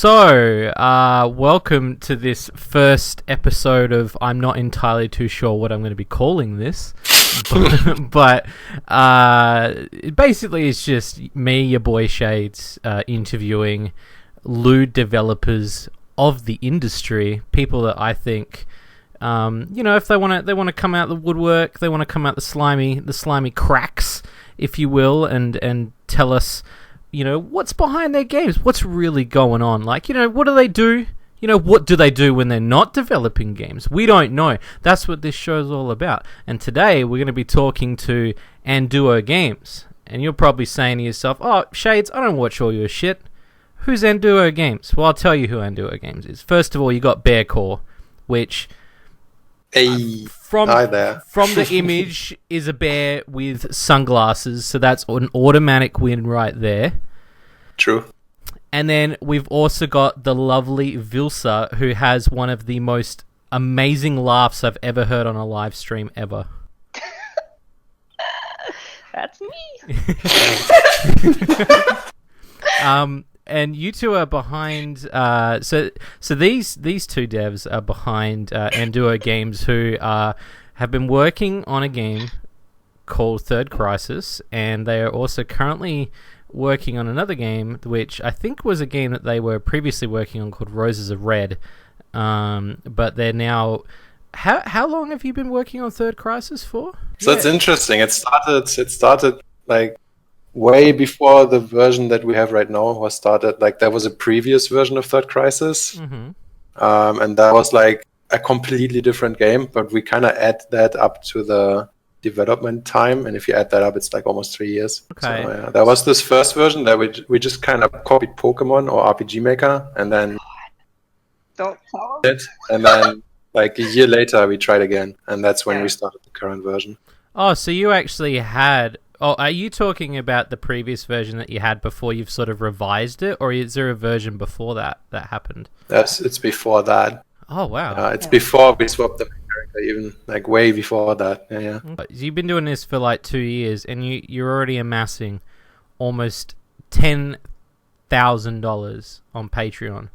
Welcome to this first episode of I'm not entirely too sure what I'm going to be calling this. but basically it's just me, your boy Shades, interviewing lewd developers of the industry, people that I think, if they want to come out the woodwork, they want to come out the slimy cracks, if you will, and tell us, what's behind their games, what's really going on. Like, what do they do? What do they do when they're not developing games? We don't know. That's what this show's all about. And today we're going to be talking to Anduo Games. And you're probably saying to yourself, oh, Shades, I don't watch all your shit. Who's Anduo Games? Well, I'll tell you who Anduo Games is. First of all, you got Bearcore, which... Hi there. From the image is a bear with sunglasses, so that's an automatic win right there. True. And then we've also got the lovely Vilsa, who has one of the most amazing laughs I've ever heard on a live stream ever. That's me. And you two are behind. So these two devs are behind Anduo Games, who have been working on a game called Third Crisis, and they are also currently working on another game, which I think was a game that they were previously working on called Roses of Red. But they're now. How long have you been working on Third Crisis for? So it's interesting. It started like way before the version that we have right now was started. Like there was a previous version of Third Crisis, and that was like a completely different game. But we kind of add that up to the development time, and if you add that up, it's like almost 3 years. Okay. So yeah, there was this first version that we just kind of copied Pokemon or RPG Maker, and then Don't tell them. and then like a year later we tried again, and that's when we started the current version. Oh, so you actually had... Oh, are you talking about the previous version that you had before you've sort of revised it, or is there a version before that happened? Yes, it's before that. Oh, wow. It's before we swapped the character, even like way before that. Yeah. You've been doing this for like 2 years, and you're already amassing almost $10,000 on Patreon,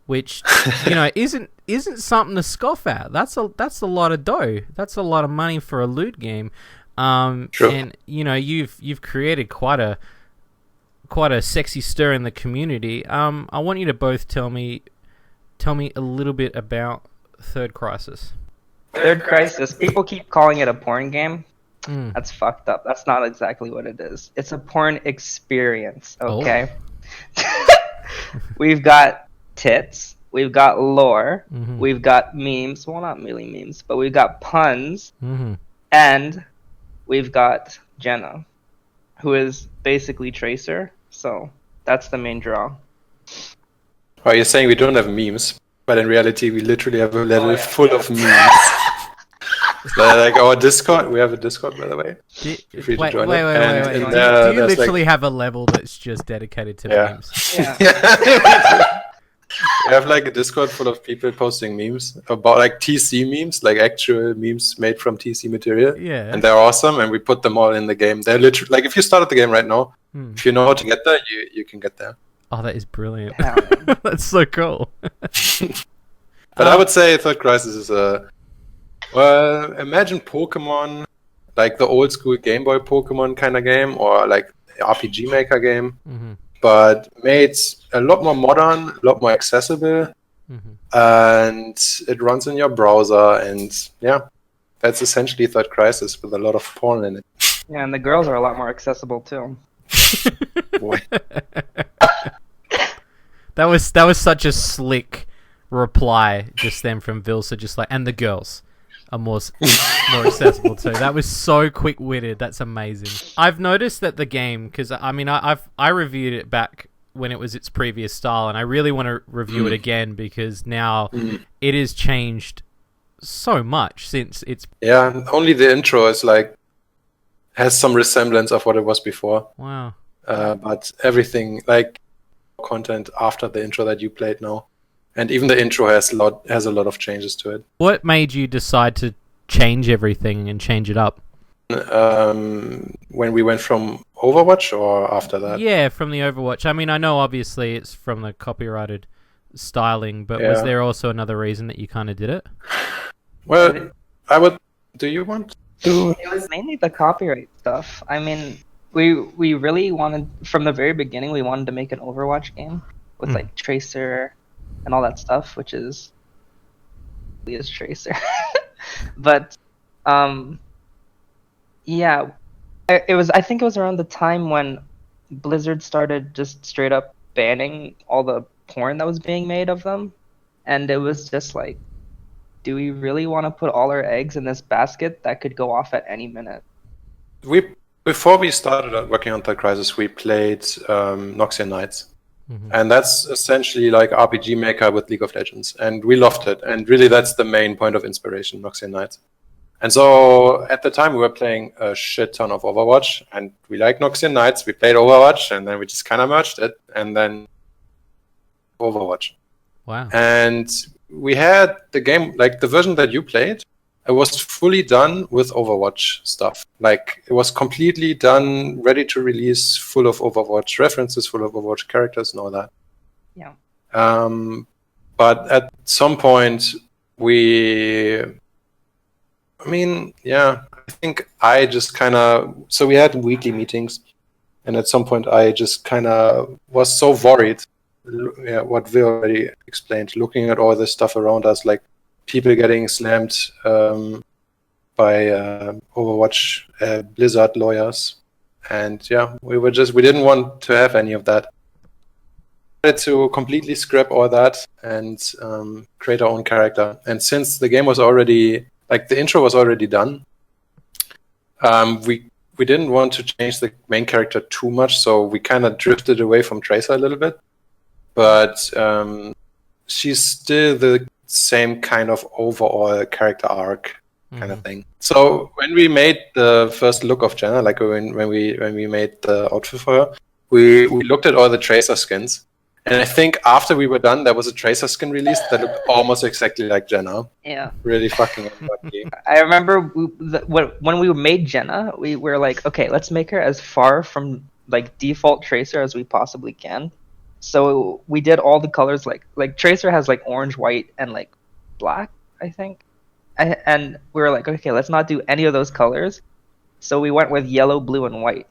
which isn't something to scoff at. That's a lot of dough. That's a lot of money for a loot game. True. And you've created quite a sexy stir in the community. I want you to both tell me a little bit about Third Crisis. Third Crisis. People keep calling it a porn game. Mm. That's fucked up. That's not exactly what it is. It's a porn experience, okay? Oh. We've got tits. We've got lore. Mm-hmm. We've got memes. Well, not really memes, but we've got puns. Mm-hmm. And we've got Jenna, who is basically Tracer. So that's the main draw. Oh, you're saying we don't have memes, but in reality we literally have a level full of memes. Like our Discord, we have a Discord, by the way. Wait. Do you literally have a level that's just dedicated to memes? Yeah. We have like a Discord full of people posting memes about like TC memes, like actual memes made from TC material. Yeah. And they're awesome, and we put them all in the game. They're literally like, if you started the game right now, if you know how to get there, you can get there. Oh, that is brilliant. That's so cool. But I would say Third Crisis is imagine Pokemon, like the old school Game Boy Pokemon kind of game, or like RPG Maker game. Mm-hmm. But made a lot more modern, a lot more accessible, and it runs in your browser, and that's essentially Third Crisis with a lot of porn in it. Yeah, and the girls are a lot more accessible too. Boy. That was such a slick reply just then from Vilsa, just like, and the girls are more accessible too. That was so quick-witted. That's amazing. I've noticed that the game, because I reviewed it back when it was its previous style, and I really want to review it again because now it has changed so much since it's... Yeah, only the intro is like has some resemblance of what it was before. Wow. But everything, like content after the intro that you played now. And even the intro has a lot of changes to it. What made you decide to change everything and change it up? When we went from Overwatch or after that? Yeah, from the Overwatch. I mean, I know obviously it's from the copyrighted styling, but was there also another reason that you kind of did it? Well, I would. Do you want to? It was mainly the copyright stuff. I mean, we really wanted from the very beginning. We wanted to make an Overwatch game with like Tracer and all that stuff, which is Tracer. But yeah, it was. I think it was around the time when Blizzard started just straight up banning all the porn that was being made of them, and it was just like, do we really want to put all our eggs in this basket that could go off at any minute? Before we started working on Untitled Crisis, we played Noxian Knights. And that's essentially like RPG Maker with League of Legends. And we loved it. And really that's the main point of inspiration, Noxian Knights. And so at the time we were playing a shit ton of Overwatch. And we liked Noxian Knights. We played Overwatch. And then we just kind of merged it. And then Overwatch. Wow. And we had the game, like the version that you played, it was fully done with Overwatch stuff. Like, it was completely done, ready to release, full of Overwatch references, full of Overwatch characters and all that. Yeah. But at some point, I think I just kind of... So we had weekly meetings, and at some point I just kind of was so worried, what Vil already explained, looking at all this stuff around us, like, people getting slammed by Overwatch Blizzard lawyers, and we didn't want to have any of that. We wanted to completely scrap all that and create our own character. And since the game was already, like, the intro was already done, we didn't want to change the main character too much, so we kind of drifted away from Tracer a little bit. But she's still the same kind of overall character arc kind of thing. So when we made the first look of Jenna, like when we made the outfit for her, we looked at all the Tracer skins, and I think after we were done, there was a Tracer skin released that looked almost exactly like Jenna. Yeah. Really fucking unlucky. I remember when we made Jenna, we were like, okay, let's make her as far from like default Tracer as we possibly can. So we did all the colors, like Tracer has like orange, white, and like black, I think. And we were like, okay, let's not do any of those colors. So we went with yellow, blue, and white.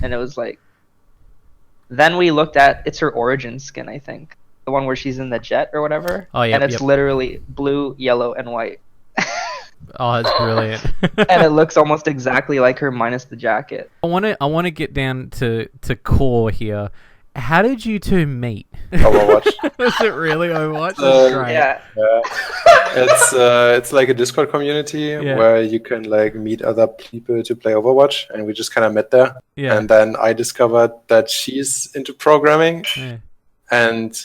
And it was like... Then we looked at... It's her origin skin, I think. The one where she's in the jet or whatever. Oh, yeah. And it's literally blue, yellow, and white. Oh, that's brilliant. And it looks almost exactly like her minus the jacket. I want to get down to core here. How did you two meet? Overwatch. Was it really Overwatch? That's great. Yeah. It's like a Discord community where you can like meet other people to play Overwatch, and we just kind of met there. Yeah. And then I discovered that she's into programming. Yeah. And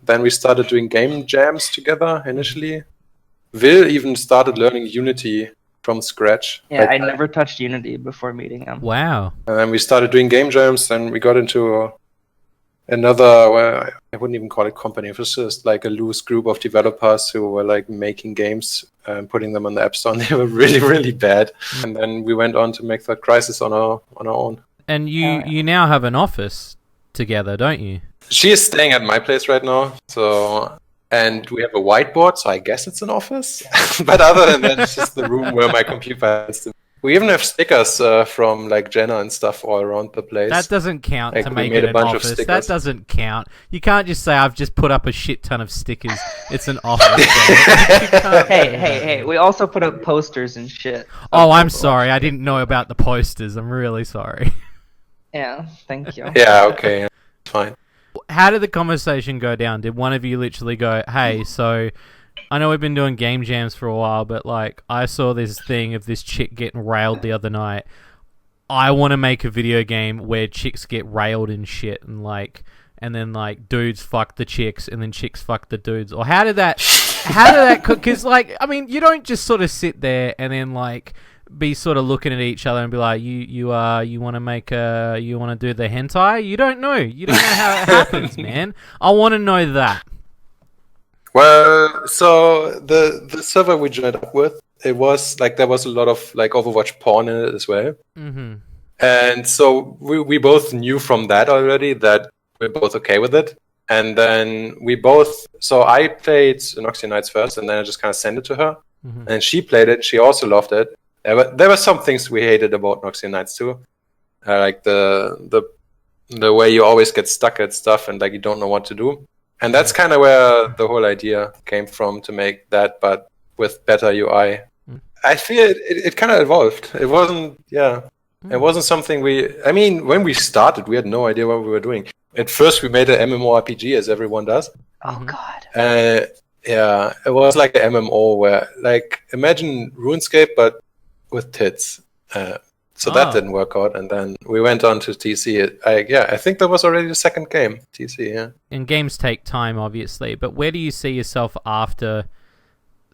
then we started doing game jams together initially. Vil even started learning Unity from scratch. Yeah, I never touched Unity before meeting him. Wow. And then we started doing game jams, and we got into another, well, I wouldn't even call it company. It was just like a loose group of developers who were like making games and putting them on the App Store, and they were really, really bad. And then we went on to make that Crisis on our own. And you now have an office together, don't you? She is staying at my place right now, and we have a whiteboard, so I guess it's an office. But other than that, it's just the room where my computer is. We even have stickers from like Jenna and stuff all around the place. That doesn't count to make it an office. That doesn't count. You can't just say, I've just put up a shit ton of stickers. It's an office. Hey. We also put up posters and shit. Oh, I'm sorry. I didn't know about the posters. I'm really sorry. Yeah, thank you. Yeah, okay. Fine. How did the conversation go down? Did one of you literally go, hey, so I know we've been doing game jams for a while, but like I saw this thing of this chick getting railed the other night. I want to make a video game where chicks get railed and shit, and then like dudes fuck the chicks and then chicks fuck the dudes. Or how did that because like, I mean, you don't just sort of sit there and then like be sort of looking at each other and be like, you want to do the hentai? You don't know how it happens, man. I want to know that. Well, so the server we joined up with, it was like there was a lot of like Overwatch porn in it as well. Mm-hmm. And so we both knew from that already that we're both okay with it. And then so I played Noxian Knights first, and then I just kind of sent it to her. Mm-hmm. And she played it. She also loved it. There were some things we hated about Noxian Knights too. Like the way you always get stuck at stuff and like you don't know what to do. And that's kind of where the whole idea came from, to make that, but with better UI. I feel it kind of evolved. It wasn't, it wasn't something when we started, we had no idea what we were doing. At first, we made an MMORPG, as everyone does. Oh, God. It was like an MMO where, like, imagine RuneScape, but with tits. So that didn't work out, and then we went on to TC. I think that was already the second game, TC, yeah. And games take time, obviously, but where do you see yourself after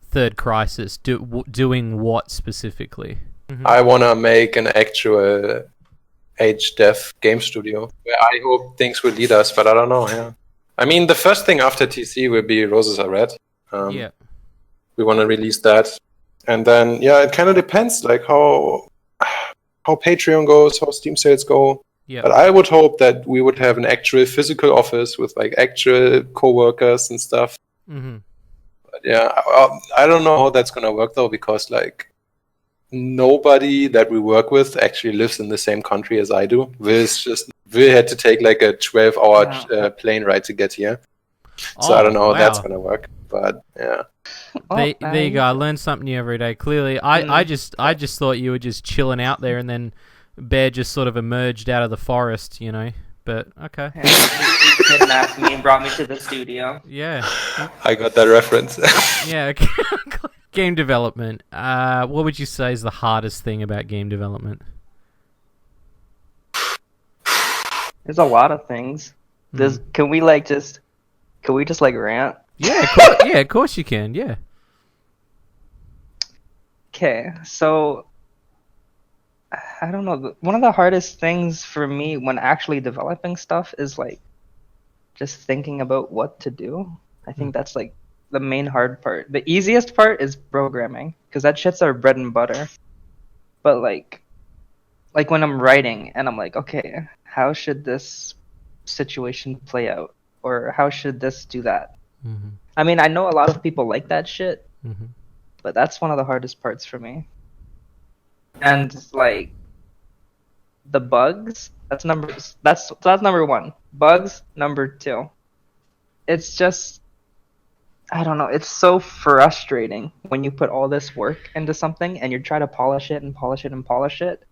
Third Crisis? Doing what specifically? Mm-hmm. I want to make an actual HDev game studio where I hope things will lead us, but I don't know, yeah. I mean, the first thing after TC will be Roses Are Red. We want to release that. And then, it kind of depends, like how Patreon goes, how Steam sales go. Yeah. But I would hope that we would have an actual physical office with like actual co-workers and stuff. Mm-hmm. But I don't know how that's going to work though, because like nobody that we work with actually lives in the same country as I do. Will had to take like a 12-hour plane ride to get here. So I don't know how that's going to work. But yeah. There you go. I learn something new every day. Clearly, I just thought you were just chilling out there, and then Bear just sort of emerged out of the forest, you know. But okay. He kidnapped me and brought me to the studio. Yeah. I got that reference. Yeah. Okay. Game development. What would you say is the hardest thing about game development? There's a lot of things. Can we just rant? Yeah, of course you can. Yeah. Okay, so I don't know. One of the hardest things for me when actually developing stuff is like just thinking about what to do. I think that's like the main hard part. The easiest part is programming, because that shit's our bread and butter. But like when I'm writing and I'm like, okay, how should this situation play out, or how should this do that? Mm-hmm. I mean, I know a lot of people like that shit, but that's one of the hardest parts for me. And like the bugs, that's number one. Bugs, number two. It's just, I don't know, it's so frustrating when you put all this work into something and you try to polish it and polish it and polish it,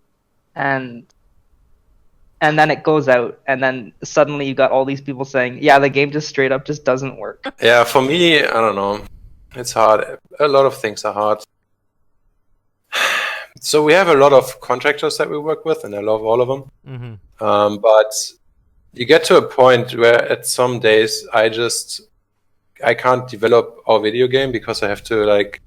and then it goes out, and then suddenly you got all these people saying, yeah, the game just straight up just doesn't work. Yeah, for me, I don't know. It's hard. A lot of things are hard. So we have a lot of contractors that we work with, and I love all of them. Mm-hmm. But you get to a point where at some days I can't develop our video game because I have to like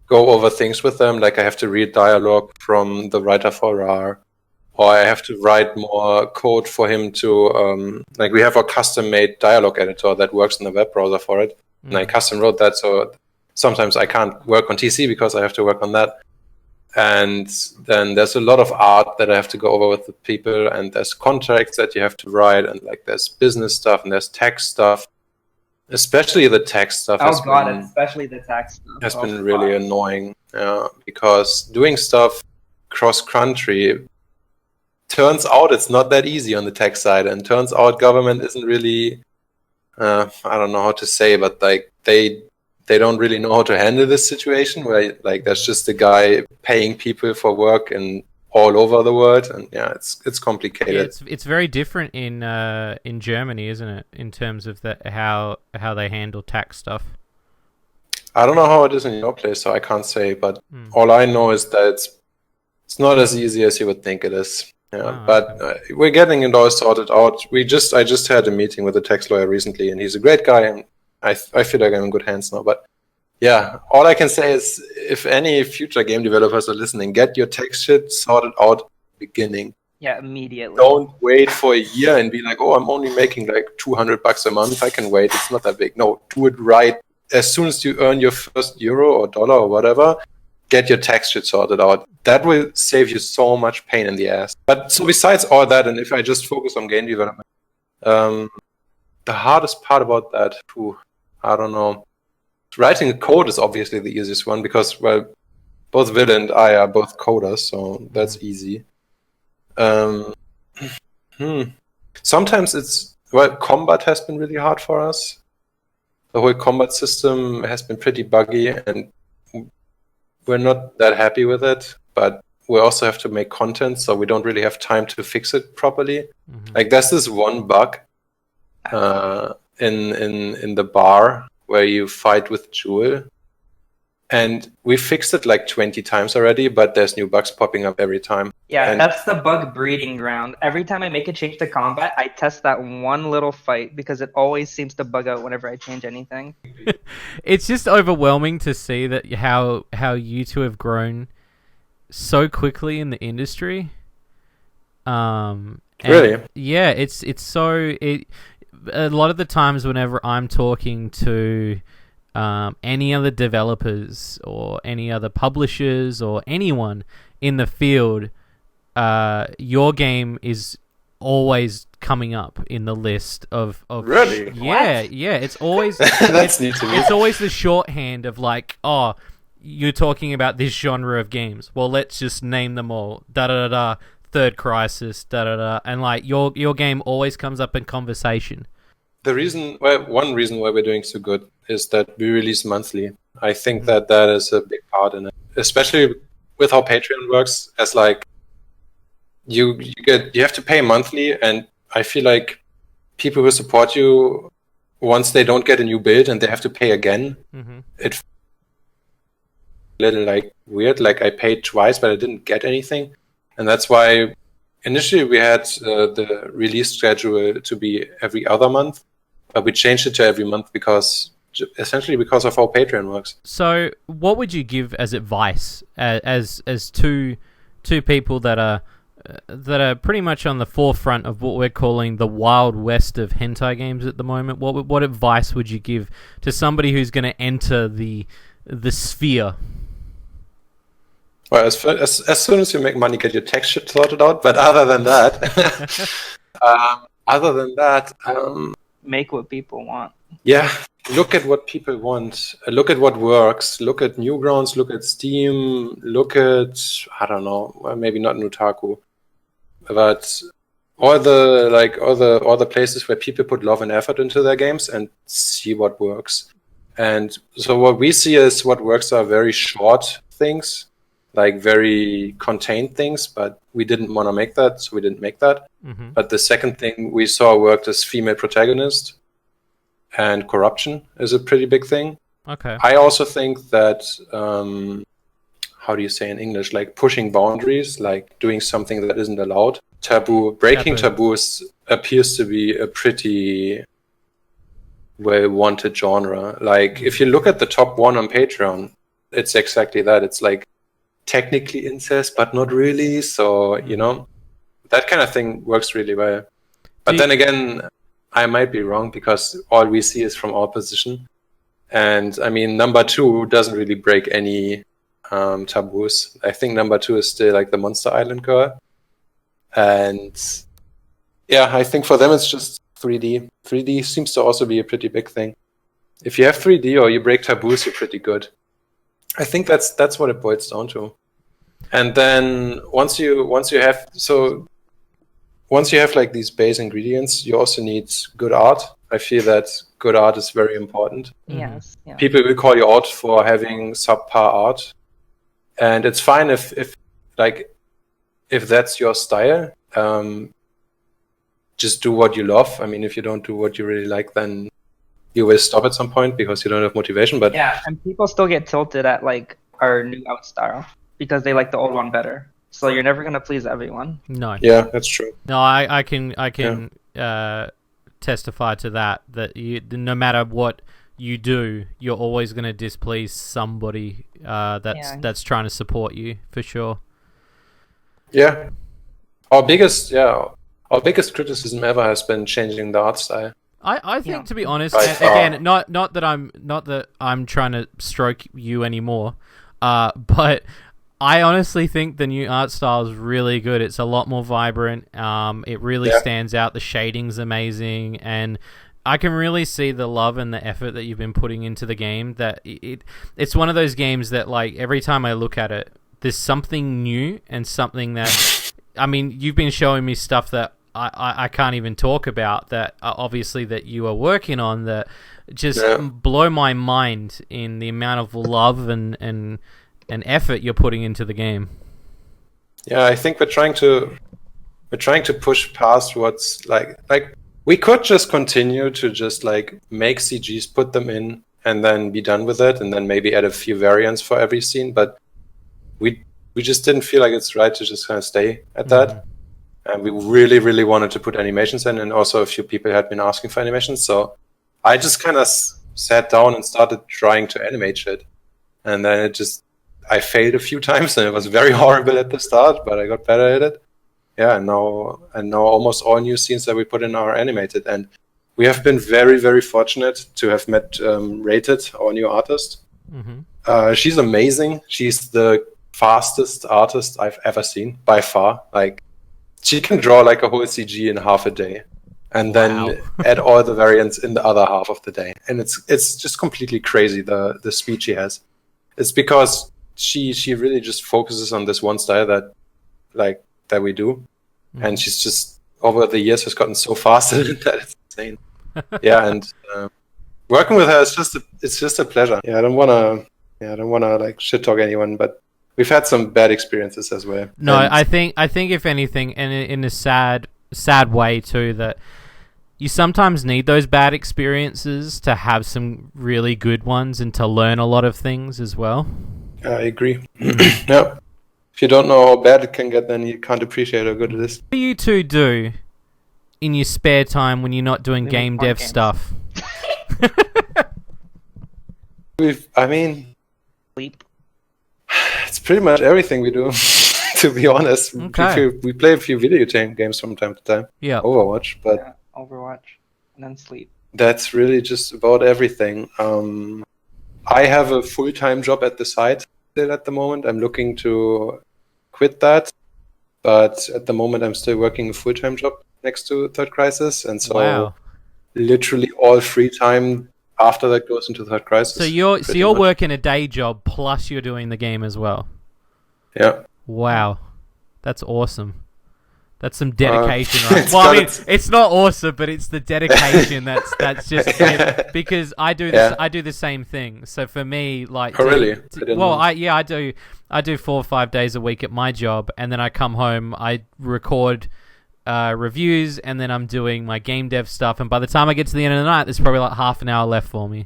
go over things with them. Like I have to read dialogue from the writer for RAR. Or I have to write more code for him to, like we have a custom-made dialogue editor that works in the web browser for it. Mm-hmm. And I custom wrote that, so sometimes I can't work on TC because I have to work on that. And then there's a lot of art that I have to go over with the people, and there's contracts that you have to write, and like there's business stuff, and there's tax stuff. Especially the tax stuff. Especially the tax stuff. Has been really annoying, because doing stuff cross-country, turns out it's not that easy on the tech side, and turns out government isn't really I don't know how to say, but like they don't really know how to handle this situation where like there's just a guy paying people for work and all over the world, and it's complicated. Yeah, it's very different in Germany, isn't it, in terms of how they handle tax stuff? I don't know how it is in your place, so I can't say, but all I know is that it's not as easy as you would think it is. But we're getting it all sorted out. I just had a meeting with a tax lawyer recently, and he's a great guy, and I feel like I'm in good hands now. But yeah, all I can say is if any future game developers are listening, get your tax shit sorted out beginning. Yeah, immediately. Don't wait for a year and be like, oh, I'm only making like $200 a month. I can wait. It's not that big. No, do it right as soon as you earn your first euro or dollar or whatever. get your texture sorted out. That will save you so much pain in the ass. But so besides all that, and if I just focus on game development, the hardest part about that, I don't know. Writing a code is obviously the easiest one because, well, both Will and I are both coders, so that's easy. Sometimes combat has been really hard for us. The whole combat system has been pretty buggy, and we're not that happy with it. But we also have to make content, so we don't really have time to fix it properly. Like there's this one bug in the bar where you fight with Jewel. And we fixed it like 20 times already, but there's new bugs popping up every time. Yeah, and that's the bug breeding ground. Every time I make a change to combat, I test that one little fight because it always seems to bug out whenever I change anything. It's just overwhelming to see that how you two have grown so quickly in the industry. Really? Yeah, it's so... a lot of the times whenever I'm talking to... any other developers or any other publishers or anyone in the field, your game is always coming up in the list of Really? Yeah, it's always that's neat to me. It's always the shorthand of like, oh, you're talking about this genre of games. Well, let's just name them all. Da da da da. Third Crisis. Da da da. And like your game always comes up in conversation. One reason why we're doing so good is that we release monthly. I think that is a big part in it, especially with how Patreon works. As like you have to pay monthly, and I feel like people who support you, once they don't get a new build and they have to pay again, it a little like weird. Like I paid twice, but I didn't get anything, and that's why initially we had the release schedule to be every other month. But we changed it to every month essentially because of how Patreon works. So, what would you give as advice as two people that are pretty much on the forefront of what we're calling the wild west of hentai games at the moment? What advice would you give to somebody who's going to enter the sphere? Well, as soon as you make money, get your tax shit sorted out. But other than that, make what people want. Yeah, look at what people want. Look at what works. Look at Newgrounds. Look at Steam. Look at, I don't know, well, maybe not Nutaku, but all the places where people put love and effort into their games and see what works. And so what we see is what works are very short things, like very contained things, but we didn't want to make that, so we didn't make that. But the second thing we saw worked is female protagonist, and corruption is a pretty big thing. Okay. I also think that, how do you say in English, like pushing boundaries, like doing something that isn't allowed. Breaking taboos appears to be a pretty well-wanted genre. Like, if you look at the top one on Patreon, it's exactly that. It's like, technically incest, but not really. So, that kind of thing works really well. But then again, I might be wrong because all we see is from our position. And I mean, number 2 doesn't really break any taboos. I think number 2 is still like the Monster Island girl. And yeah, I think for them it's just 3D. 3D seems to also be a pretty big thing. If you have 3D or you break taboos, you're pretty good. I think that's what it boils down to. And then once you have like these base ingredients, you also need good art. I feel that good art is very important. Yes. Yeah. People will call you out for having subpar art, and it's fine if that's your style. Just do what you love. I mean, if you don't do what you really like, then you will stop at some point because you don't have motivation. But yeah, and people still get tilted at like our new out style because they like the old one better. So you're never gonna please everyone. No. Yeah, that's true. No, I can testify to that. That no matter what you do, you're always gonna displease somebody that's trying to support you for sure. Yeah, our biggest criticism ever has been changing the art style. I think, to be honest, again, not that I'm trying to stroke you anymore. But I honestly think the new art style is really good. It's a lot more vibrant. It really stands out. The shading's amazing, and I can really see the love and the effort that you've been putting into the game. That it's one of those games that, like, every time I look at it, there's something new and something that... I mean, you've been showing me stuff that I can't even talk about, that obviously that you are working on, that just blow my mind in the amount of love and effort you're putting into the game. Yeah, I think we're trying to push past what's like we could just continue to just like make CGs, put them in, and then be done with it, and then maybe add a few variants for every scene. But we just didn't feel like it's right to just kind of stay at that. And we really, really wanted to put animations in, and also a few people had been asking for animations. So I just kind of sat down and started trying to animate shit, and then I failed a few times, and it was very horrible at the start, but I got better at it. Yeah, and now almost all new scenes that we put in are animated, and we have been very, very fortunate to have met Rated, our new artist. She's amazing. She's the fastest artist I've ever seen, by far. Like, she can draw like a whole CG in half a day, and then add all the variants in the other half of the day, and it's just completely crazy the speed she has. It's because she really just focuses on this one style that we do, and she's just over the years has gotten so fast at it that it's insane. Yeah, and working with her is just a pleasure. Yeah, I don't wanna like shit talk anyone, but we've had some bad experiences as well. No, and I think if anything, and in a sad way too, that you sometimes need those bad experiences to have some really good ones and to learn a lot of things as well. I agree. Yeah. If you don't know how bad it can get, then you can't appreciate how good it is. What do you two do in your spare time when you're not doing game dev stuff? Sleep. It's pretty much everything we do, to be honest. Okay. We play a few video games from time to time. Yeah. Overwatch, but... Yeah, Overwatch. And then sleep. That's really just about everything. I have a full-time job at the site still at the moment. I'm looking to quit that, but at the moment I'm still working a full-time job next to Third Crisis, and so literally all free time after that goes into Third Crisis. So you're working a day job plus you're doing the game as well. Yeah. Wow, that's awesome. That's some dedication, right? Well, I mean, it's not awesome, but it's the dedication that's just because I do the same thing. So for me, like, really? I do 4 or 5 days a week at my job, and then I come home, I record reviews, and then I'm doing my game dev stuff. And by the time I get to the end of the night, there's probably like half an hour left for me.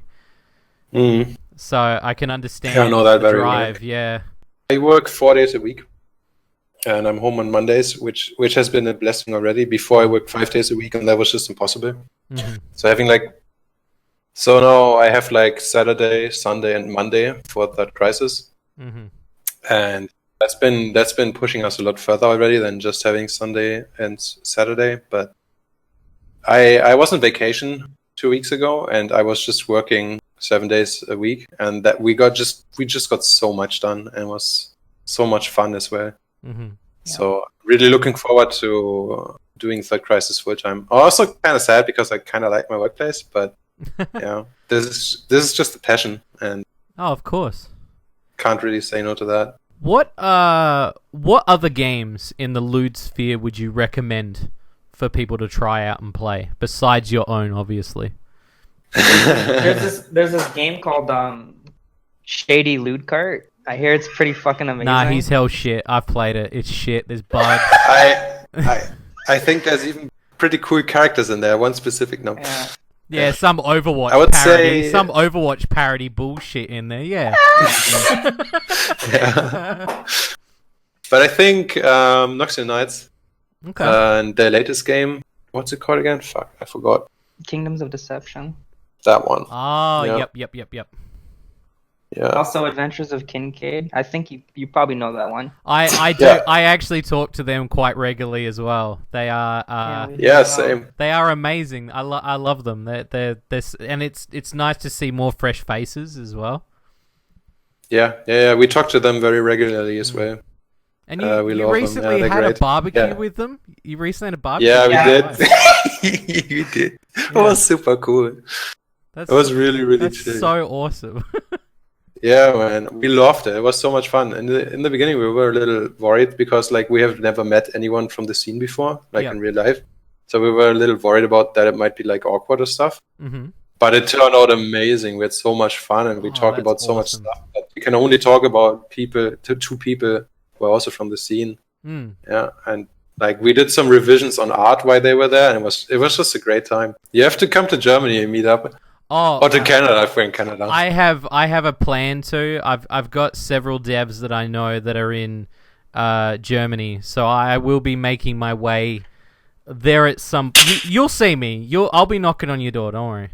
So I can understand. I know that very drive. well. Yeah. I work 4 days a week. And I'm home on Mondays, which has been a blessing already. Before I worked 5 days a week, and that was just impossible. So now I have like Saturday, Sunday, and Monday for Third Crisis, and that's been pushing us a lot further already than just having Sunday and Saturday. But I was on vacation 2 weeks ago, and I was just working 7 days a week, and that we just got so much done, and it was so much fun as well. So really looking forward to doing Third Crisis full time. Also kind of sad because I kind of like my workplace, but yeah, this is just a passion, and of course can't really say no to that. What other games in the Lewd sphere would you recommend for people to try out and play besides your own, obviously? There's this game called Shady Lewdcast. I hear it's pretty fucking amazing. Nah, he's hell shit. I've played it. It's shit. There's bugs. I think there's even pretty cool characters in there. One specific number. Yeah, some Overwatch some Overwatch parody bullshit in there. Yeah. But I think Noxian Knights. Okay. And their latest game. What's it called again? Fuck, I forgot. Kingdoms of Deception. That one. Oh, yep. Yeah. Also, Adventures of Kincaid. I think you probably know that one. I do. Yeah. I actually talk to them quite regularly as well. They are. Same. They are amazing. I love them. They're and it's nice to see more fresh faces as well. Yeah. We talk to them very regularly as well. And you recently had a barbecue with them? You recently had a barbecue? Yeah, we did. We did. It was super cool. It was really, really chill. That's so awesome. Yeah, man. We loved it. It was so much fun. In the beginning, we were a little worried because like we have never met anyone from the scene before, like in real life. So we were a little worried about that it might be like awkward or stuff. Mm-hmm. But it turned out amazing. We had so much fun and we talked about so much stuff. But we can only talk about two people who are also from the scene. Yeah, and like we did some revisions on art while they were there, and it was just a great time. You have to come to Germany and meet up. Or to Canada if we're in Canada. I have a plan to. I've got several devs that I know that are in Germany, so I will be making my way there at some. You'll see me. I'll be knocking on your door. Don't worry.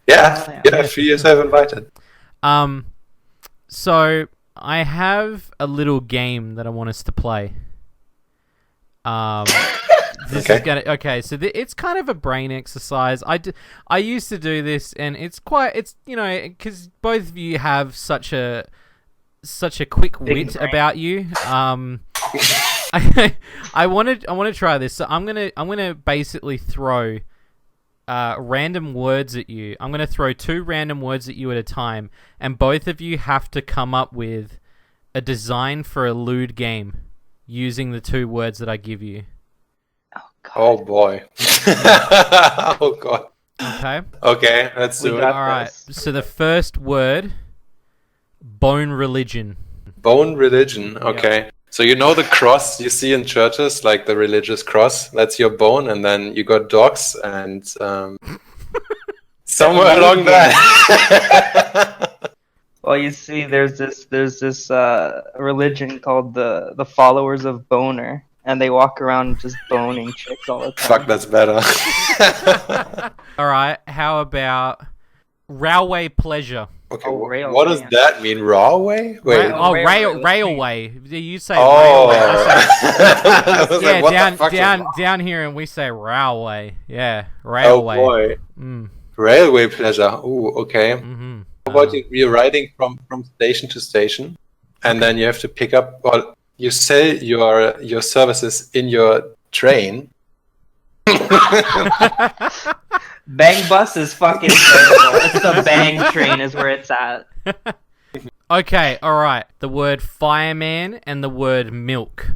Yeah. Feel yourself invited. So I have a little game that I want us to play. This is gonna so it's kind of a brain exercise. I used to do this, and it's because both of you have such a quick wit about you. I want to try this. So I'm gonna basically throw random words at you. I'm gonna throw 2 random words at you at a time, and both of you have to come up with a design for a lewd game using the 2 words that I give you. Oh boy. Oh god. Okay, let's do it. Alright, so the first word, bone religion. Bone religion, okay. Yeah. So you know the cross you see in churches, like the religious cross, that's your bone, and then you got dogs and somewhere along that. Well, you see, there's this religion called the followers of Boner. And they walk around just boning chicks all the time. Fuck, that's better. Alright, how about railway pleasure? Okay, what does that mean? Railway? Wait. Railway. You say railway. Yeah, down here and we say railway. Yeah, railway. Oh boy. Railway pleasure. Ooh, okay. Mm-hmm. How about you're riding from station to station, and then you have to pick up... Well, you sell your services in your train. Bang bus is fucking terrible. It's the bang train is where it's at. Okay, alright. The word fireman and the word milk.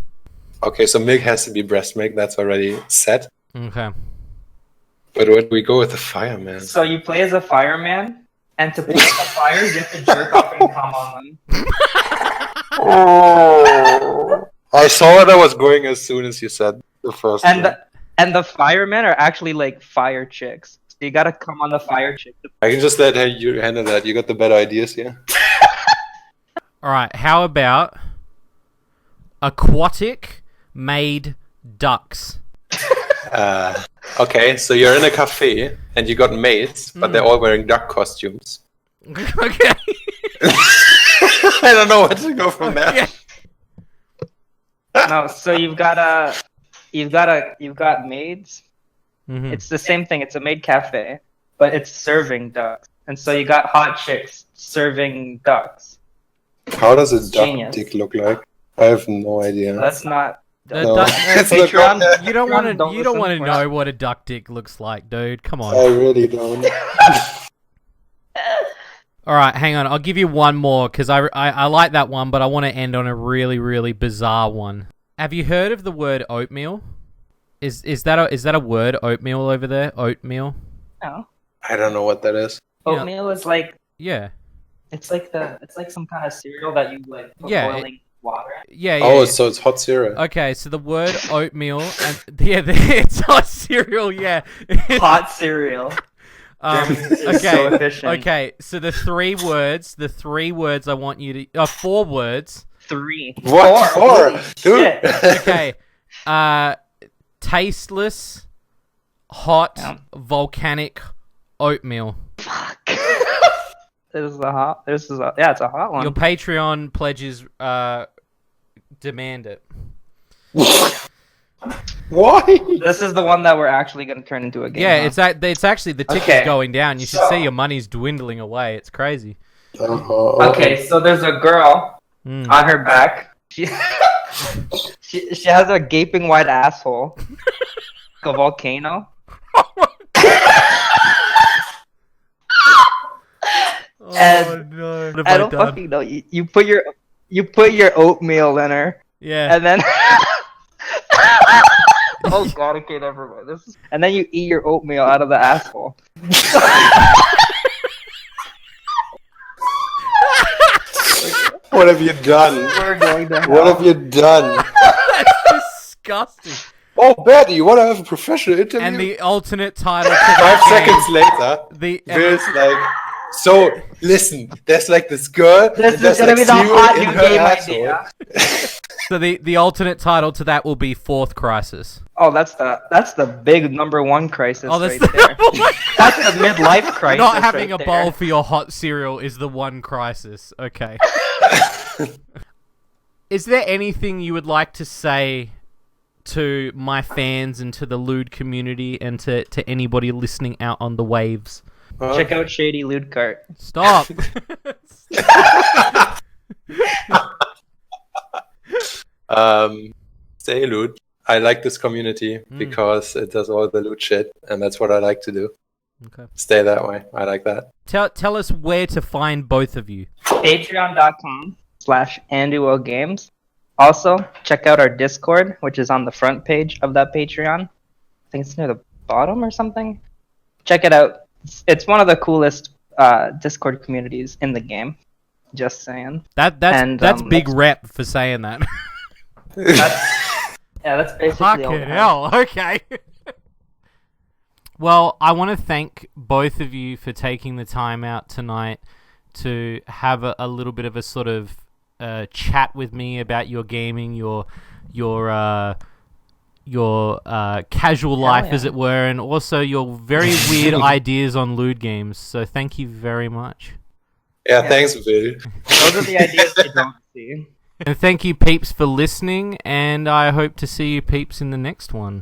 Okay, so milk has to be breast milk. That's already set. Okay. But where do we go with the fireman? So you play as a fireman, and to put out the fires, you have to jerk off and come on them. Oh, I saw where that was going as soon as you said the first one. And the firemen are actually like fire chicks. So you gotta come on the fire chick. I can just let you handle that. You got the better ideas here. Alright, how about aquatic made ducks? Okay, so you're in a cafe and you got maids, but they're all wearing duck costumes. Okay. I don't know where to go from there. Yeah. No, so you've got maids. Mm-hmm. It's the same thing. It's a maid cafe, but it's serving ducks. And so you got hot chicks serving ducks. How does a duck dick look like? I have no idea. That's not. Patreon, you don't want to know what a duck dick looks like, dude. Come on. I really don't. Alright, hang on. I'll give you one more, because I like that one, but I want to end on a really, really bizarre one. Have you heard of the word oatmeal? Is that a word, oatmeal, over there? Oatmeal? No. I don't know what that is. Oatmeal is like... Yeah. It's like some kind of cereal that you like put boiling water in. Yeah. Oh, so it's hot cereal. Okay, so the word oatmeal, and it's hot cereal, yeah. Hot cereal. Okay, so the three words I want you to... 4 words. 3. What? 4? Dude. Okay. Tasteless, hot, volcanic oatmeal. Fuck. It's a hot one. Your Patreon pledges demand it. Why? This is the one that we're actually going to turn into a game. Yeah, it's actually the ticket's going down. You should see your money's dwindling away. It's crazy. Okay, so there's a girl on her back. She she has a gaping wide asshole, like a volcano. And no! I don't fucking know. You put your oatmeal in her. Yeah. And then oh god, okay, never mind. And then you eat your oatmeal out of the asshole. What have you done? We're going to hell. What have you done? That's disgusting. Oh, Betty, you want to have a professional interview? And the alternate title to 5 that seconds later, Will's like, so, listen, there's like this girl. This there's is gonna like be the cereal hot in new her game asshole. idea. So the alternate title to that will be Fourth Crisis. Oh, that's the big number one crisis That's right there. That's the midlife crisis. Not having right a bowl for your hot cereal is the one crisis. Okay. Is there anything you would like to say to my fans and to the lewd community and to anybody listening out on the waves? Check out Shady Lewdcast. Stop. Stay lewd. I like this community because it does all the lewd shit, and that's what I like to do. Okay. Stay that way. I like that. Tell us where to find both of you. Patreon.com/Anduo Games. Also, check out our Discord, which is on the front page of that Patreon. I think it's near the bottom or something. Check it out. It's one of the coolest Discord communities in the game. Just saying. That's big rep for saying that. That's basically Fucking all. hell. Okay. Well, I want to thank both of you for taking the time out tonight to have a little bit of a sort of chat with me about your gaming, your casual life, as it were, and also your very weird ideas on lewd games. So thank you very much. Yeah, thanks, Bill. Those are the ideas you don't see. And thank you, peeps, for listening, and I hope to see you, peeps, in the next one.